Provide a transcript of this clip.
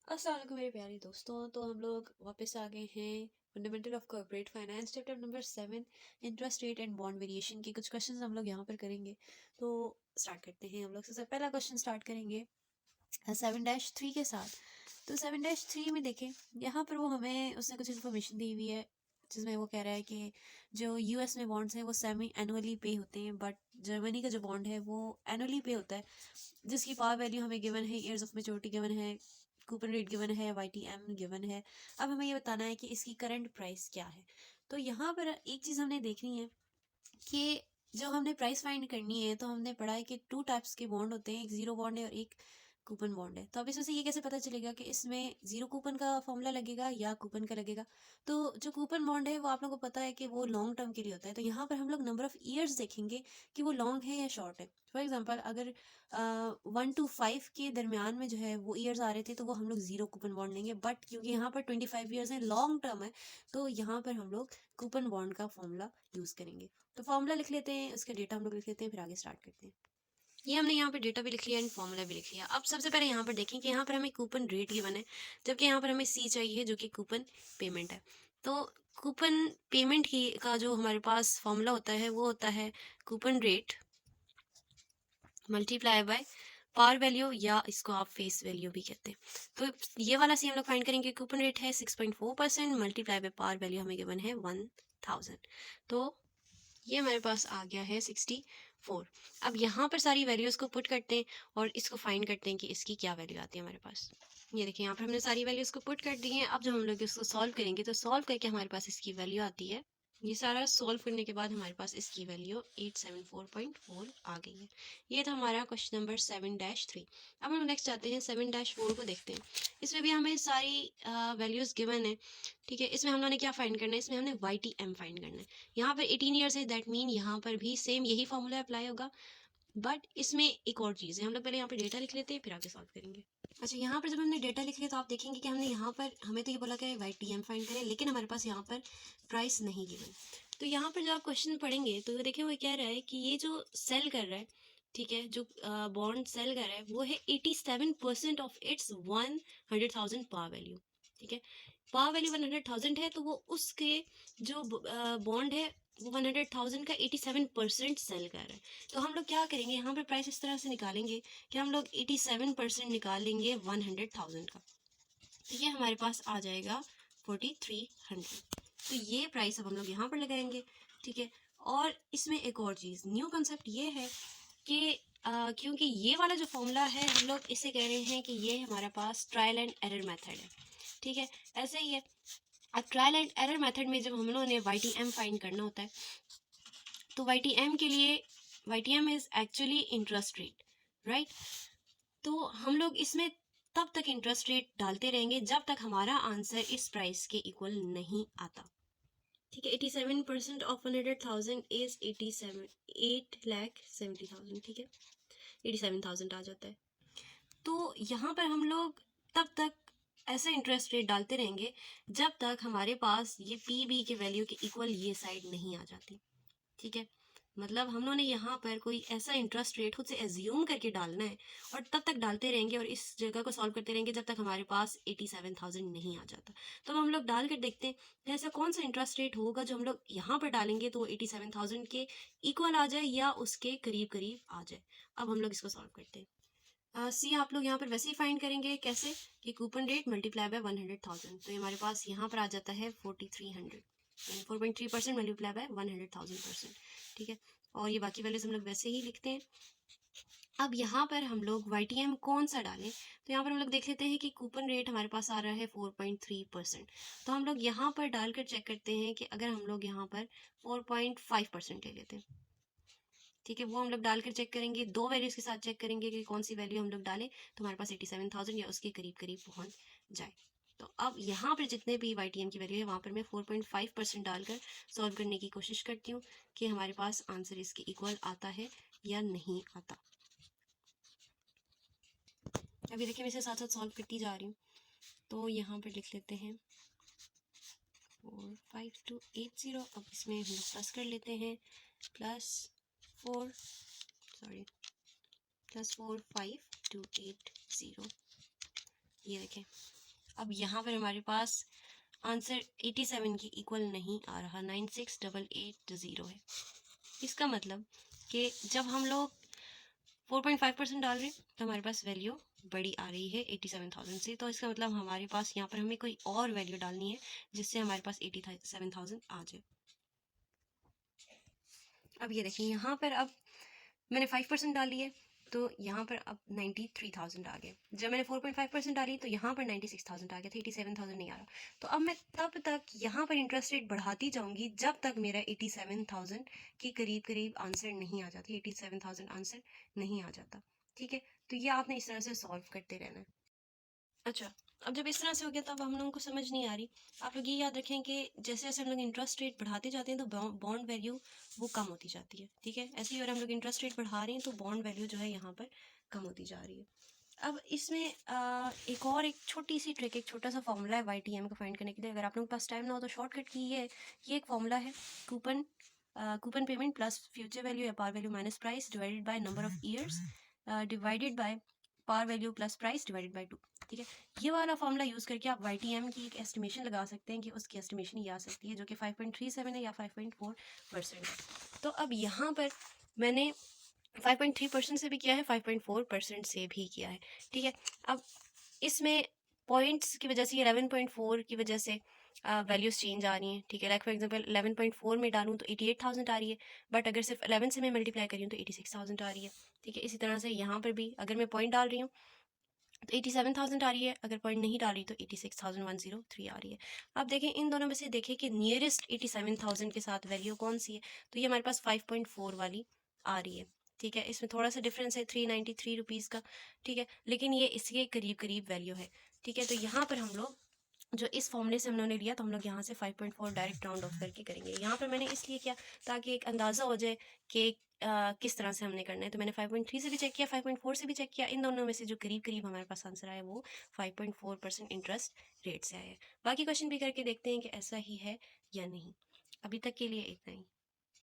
अस्सलाम वालेकुम मेरे प्यारे दोस्तों। तो हम लोग वापस आ गए हैं fundamental of corporate finance chapter number 7 interest rate and bond variation के कुछ क्वेश्चंस हम लोग यहाँ पर करेंगे। तो स्टार्ट करते हैं। हम लोग सबसे पहला क्वेश्चन स्टार्ट करेंगे 7-3 के साथ। तो 7-3 में देखें, यहाँ पर वो हमें उसने कुछ इन्फॉर्मेशन दी हुई है जिसमें वो कह रहा है कि जो यूएस में बॉन्ड्स हैं वो सेमी एनुअली पे होते हैं, बट जर्मनी का जो बॉन्ड है वो एनुअली पे होता है, जिसकी पावर वैल्यू हमें गिवन है, ईयर्स ऑफ मेच्योरिटी गिवन है, कूपन रेट गिवन है, YTM गिवन है। अब हमें ये बताना है कि इसकी करंट प्राइस क्या है। तो यहाँ पर एक चीज़ हमने देखनी है कि जब हमने प्राइस फाइंड करनी है तो हमने पढ़ा है कि 2 टाइप्स के बॉन्ड होते हैं, एक जीरो बॉन्ड है और एक कूपन बॉन्ड है। तो अब इसमें से ये कैसे पता चलेगा कि इसमें जीरो कूपन का फॉर्मूला लगेगा या कूपन का लगेगा। तो जो कूपन बॉन्ड है वो आप लोगों को पता है कि वो लॉन्ग टर्म के लिए होता है। तो यहाँ पर हम लोग नंबर ऑफ ईयर्स देखेंगे कि वो लॉन्ग है या शॉर्ट है। फॉर एग्जाम्पल अगर 1 to 5 के दरमियान में जो है वो ईयर्स आ रहे थे तो वो हम लोग जीरो कूपन बॉन्ड लेंगे, बट क्योंकि यहाँ पर 25 ईयर्स है, लॉन्ग टर्म है, तो यहाँ पर हम लोग कूपन बॉन्ड का फॉर्मूला यूज करेंगे। तो फॉर्मूला लिख लेते हैं, उसका डेटा हम लोग लिख लेते हैं, फिर आगे स्टार्ट करते हैं। ये हमने यहाँ पे डेटा भी लिख लिया एंड फॉर्मूला भी लिख लिया। अब सबसे पहले यहाँ पर देखें कि यहाँ पर हमें कूपन रेट गिवन है, जबकि यहाँ पर हमें सी चाहिए जो कि कूपन पेमेंट है। तो कूपन पेमेंट की का जो हमारे पास फॉर्मूला होता है वो होता है coupon rate multiply by par value, या इसको आप फेस वैल्यू भी कहते हैं। तो ये वाला सी हम लोग फाइंड करेंगे। कूपन रेट है 6.4%, मल्टीप्लाई बाय पार वैल्यू हमें गिवन है 1000। तो ये हमारे पास आ गया है 64। अब यहाँ पर सारी वैल्यूज को पुट करते हैं और इसको फाइंड करते हैं कि इसकी क्या वैल्यू आती है हमारे पास। ये देखिए यहाँ पर हमने सारी वैल्यूज को पुट कर दी हैं। अब जब हम लोग इसको सॉल्व करेंगे तो सॉल्व करके हमारे पास इसकी वैल्यू आती है, ये सारा सॉल्व करने के बाद हमारे पास इसकी वैल्यू 874.4 आ गई है। ये था हमारा क्वेश्चन नंबर 7-3। अब हम नेक्स्ट जाते हैं 7-4 को देखते हैं। इसमें भी हमें सारी वैल्यूज गिवन है, ठीक है। इसमें हम लोगों ने क्या फाइंड करना है, इसमें हमने YTM फाइंड करना है। यहाँ पर 18 ईयर्स है, दैट मीन यहाँ पर भी सेम यही फॉर्मूला अप्लाई होगा, बट इसमें एक और चीज़ है। हम लोग पहले यहाँ पे डेटा लिख लेते हैं, फिर आगे सॉल्व करेंगे। अच्छा, यहाँ पर जब हमने डेटा लिख लिया तो आप देखेंगे कि हमने यहाँ पर, हमें तो ये बोला गया है YTM फाइंड करें, लेकिन हमारे पास यहाँ पर प्राइस नहीं गिवन। तो यहाँ पर जब आप क्वेश्चन पढ़ेंगे तो देखिए वो कह रहा है कि ये जो सेल कर रहा है, ठीक है, जो बॉन्ड सेल कर रहा है वो है 87% ऑफ इट्स 100,000 पार वैल्यू, ठीक है। पार वैल्यू 100,000 है, तो वो उसके जो बॉन्ड है वो 100,000 का 87% सेल कर रहा है। तो हम लोग क्या करेंगे, यहाँ पर प्राइस इस तरह से निकालेंगे कि हम लोग 87% निकाल लेंगे 100,000 का, तो ये हमारे पास आ जाएगा 4300। तो ये प्राइस अब हम लोग यहाँ पर लगाएंगे, ठीक है। और इसमें एक और चीज़, न्यू कंसेप्ट ये है कि क्योंकि ये वाला जो फॉर्मूला है हम लोग इसे कह रहे हैं कि ये हमारे पास ट्रायल एंड एरर मेथड है, ठीक है। ऐसे ही है, अब ट्रायल एंड एरर मेथड में जब हम लोगों ने YTM फाइंड करना होता है, तो YTM के लिए YTM is actually interest rate, right. तो हम लोग इसमें तब तक इंटरेस्ट रेट डालते रहेंगे जब तक हमारा आंसर इस प्राइस के इक्वल नहीं आता, ठीक है। 87% ऑफ 100,000 इज 8,70,000, ठीक है, 87,000 आ जाता है। तो यहाँ पर हम लोग तब तक ऐसा इंटरेस्ट रेट डालते रहेंगे जब तक हमारे पास ये PB के वैल्यू के इक्वल ये साइड नहीं आ जाती, ठीक है। मतलब हम लोगों ने यहाँ पर कोई ऐसा इंटरेस्ट रेट खुद से एज्यूम करके डालना है और तब तक डालते रहेंगे और इस जगह को सॉल्व करते रहेंगे जब तक हमारे पास 87,000 नहीं आ जाता। तो हम लोग डाल कर देखते हैं कि ऐसा कौन सा इंटरेस्ट रेट होगा जो हम लोग यहाँ पर डालेंगे तो 87,000 के इक्वल आ जाए या उसके करीब करीब आ जाए। अब हम लोग इसको सॉल्व करते हैं। सी आप लोग यहाँ पर वैसे ही फाइंड करेंगे, कैसे कि कूपन रेट मल्टीप्लाई बाय 100,000, तो हमारे पास यहाँ पर आ जाता है 4300, 4.3% मल्टीप्लाई बाय 100,000%, ठीक है। और ये बाकी वैल्यूज हम लोग वैसे ही लिखते हैं। अब यहाँ पर हम लोग YTM कौन सा डालें, तो यहाँ पर हम लोग देख लेते हैं कि कूपन रेट हमारे पास आ रहा है 4.3%, तो हम लोग यहाँ पर डालकर चेक करते हैं कि अगर हम लोग यहाँ पर 4.5% ले लेते हैं, ठीक है, वो हम लोग डालकर चेक करेंगे, दो वैल्यूज के साथ चेक करेंगे कि कौन सी वैल्यू हम लोग डालें तो हमारे पास 87,000 या उसके करीब करीब पहुंच जाए। तो अब यहाँ पर जितने भी YTM की वैल्यू है वहाँ पर मैं 4.5% डालकर सॉल्व करने की कोशिश करती हूँ कि हमारे पास आंसर इसके इक्वल आता है या नहीं आता। अभी देखिए मैं इसे साथ साथ सॉल्व करती जा रही हूँ। तो यहाँ पर लिख लेते हैं 45280। अब इसमें हम लोग प्लस कर लेते हैं, +45,280। ये देखें अब यहाँ पर हमारे पास आंसर 87 के इक्वल नहीं आ रहा, 96,880 है। इसका मतलब कि जब हम लोग 4.5% डाल रहे हैं तो हमारे पास वैल्यू बड़ी आ रही है 87,000 से, तो इसका मतलब हमारे पास यहाँ पर हमें कोई और वैल्यू डालनी है जिससे हमारे पास 87,000 आ जाए। अब ये देखिए यहाँ पर अब मैंने 5% डाली है तो यहाँ पर अब 93,000 आ गए। जब मैंने 4.5% डाली तो यहाँ पर 96,000 आ गया था, 87,000 नहीं आ रहा। तो अब मैं तब तक यहाँ पर इंटरेस्ट रेट बढ़ाती जाऊँगी जब तक मेरा 87,000 के करीब करीब आंसर नहीं आ जाती, 87,000 आंसर नहीं आ जाता। ठीक है, तो ये आपने इस तरह से सॉल्व करते रहना है। अच्छा, अब जब इस तरह से हो गया तब हम लोगों को समझ नहीं आ रही। आप लोग ये याद रखें कि जैसे जैसे हम लोग इंटरेस्ट रेट बढ़ाते जाते हैं तो बॉन्ड वैल्यू वो कम होती जाती है। ठीक है, ऐसे ही अगर हम लोग इंटरेस्ट रेट बढ़ा रहे हैं तो बॉन्ड वैल्यू जो है यहाँ पर कम होती जा रही है। अब इसमें एक छोटी सी ट्रिक, एक छोटा सा फॉर्मूला है YTM को फाइंड करने के लिए। अगर आप लोगों के पास टाइम ना हो तो शॉर्टकट की ये एक फॉर्मूला है, coupon payment plus future value या par value minus price divided by number of years divided by par value plus price divided by 2। ठीक है, ये वाला फॉर्मूला यूज़ करके आप YTM की एक एस्टिमेशन लगा सकते हैं कि उसकी एस्टिमेशन ये आ सकती है जो कि 5.37 है या 5.4% है। तो अब यहाँ पर मैंने 5.3% से भी किया है, 5.4% से भी किया है। ठीक है, अब इसमें पॉइंट्स की वजह से 11.4 की वजह से वैल्यूज चेंज आ रही हैं। ठीक है, लाइक फॉर एग्जांपल 11.4 में डालूँ तो 88,000 आ रही है, बट अगर सिर्फ 11 से मैं मल्टीप्लाई करी हूँ तो 86,000 आ रही है। ठीक है, इसी तरह से यहाँ पर भी अगर मैं पॉइंट डाल रही हूँ तो 87,000 आ रही है, अगर पॉइंट नहीं डाल रही तो 86,103 आ रही है। अब देखें इन दोनों में से देखें कि नियरेस्ट 87,000 के साथ वैल्यू कौन सी है, तो ये हमारे पास 5.4 वाली आ रही है। ठीक है, इसमें थोड़ा सा डिफरेंस है 393 रुपीज़ का। ठीक है, लेकिन ये इसके करीब करीब वैल्यू है। ठीक है, तो यहाँ पर हम लोग जो इस फॉर्मूले से हम लोगों ने लिया तो हम लोग यहाँ से 5.4 डायरेक्ट राउंड ऑफ करके करेंगे। यहाँ पर मैंने इसलिए किया ताकि एक अंदाज़ा हो जाए कि किस तरह से हमने करना है। तो मैंने 5.3 से भी चेक किया, 5.4 से भी चेक किया, इन दोनों में से जो करीब करीब हमारे पास आंसर आया वो 5.4% इंटरेस्ट रेट से आया है। बाकी क्वेश्चन भी करके देखते हैं कि ऐसा ही है या नहीं। अभी तक के लिए इतना ही।